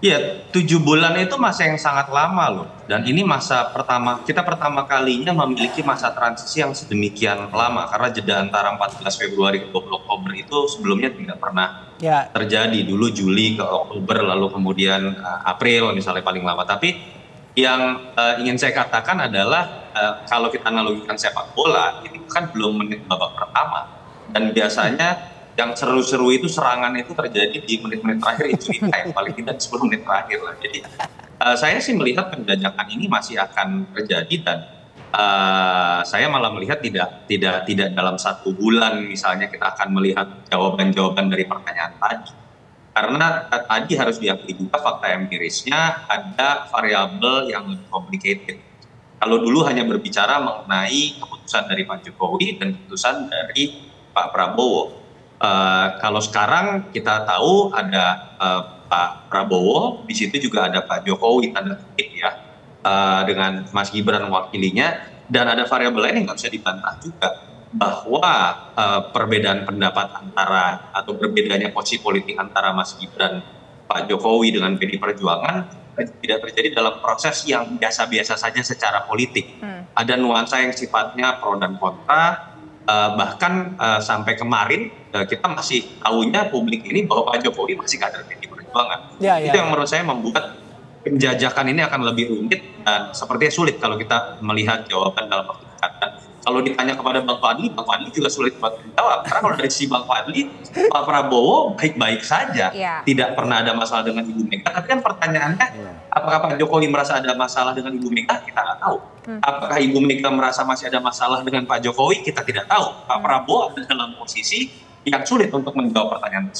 Iya, 7 bulan itu masa yang sangat lama loh. Dan ini masa kita pertama kalinya memiliki masa transisi yang sedemikian lama. Karena jeda antara 14 Februari ke 20 Oktober itu sebelumnya tidak pernah Ya, terjadi. Dulu Juli ke Oktober, lalu kemudian April misalnya paling lama. Tapi yang ingin saya katakan adalah kalau kita analogikan sepak bola, ini kan belum menit babak pertama. Dan biasanya yang seru-seru itu serangan itu terjadi di menit-menit terakhir injury time, paling tidak 10 menit terakhir lah. Jadi saya sih melihat penjajakan ini masih akan terjadi dan saya malah melihat tidak dalam 1 bulan misalnya kita akan melihat jawaban-jawaban dari pertanyaan tadi. Karena tadi harus diakui juga fakta empirisnya ada variabel yang lebih complicated. Kalau dulu hanya berbicara mengenai keputusan dari Pak Jokowi dan keputusan dari Pak Prabowo. Kalau sekarang kita tahu ada Pak Prabowo, di situ juga ada Pak Jokowi tanda kutip ya, dengan Mas Gibran mewakilinya, dan ada variabel lain yang nggak bisa dibantah juga bahwa perbedaan pendapat antara atau berbedanya posisi politik antara Mas Gibran, Pak Jokowi dengan PD Perjuangan tidak terjadi dalam proses yang biasa-biasa saja secara politik. Ada nuansa yang sifatnya pro dan kontra, bahkan sampai kemarin kita masih tahunya publik ini bahwa Pak Jokowi masih kader PD Perjuangan. ya, Itu ya, yang ya. menurut saya membuat penjajakan ini akan lebih rumit dan sepertinya sulit kalau kita melihat jawaban dalam waktu dekat. Dan kalau ditanya kepada Bang Fadli juga sulit buat menjawab. Karena kalau dari sisi Bang Fadli, Pak Prabowo baik-baik saja, Iya. tidak pernah ada masalah dengan Ibu Mega. Tapi kan pertanyaannya, Iya. apakah Pak Jokowi merasa ada masalah dengan Ibu Mega? Kita nggak tahu. Apakah Ibu Mega merasa masih ada masalah dengan Pak Jokowi? Kita tidak tahu. Pak Prabowo ada dalam posisi yang sulit untuk menjawab pertanyaan tersebut.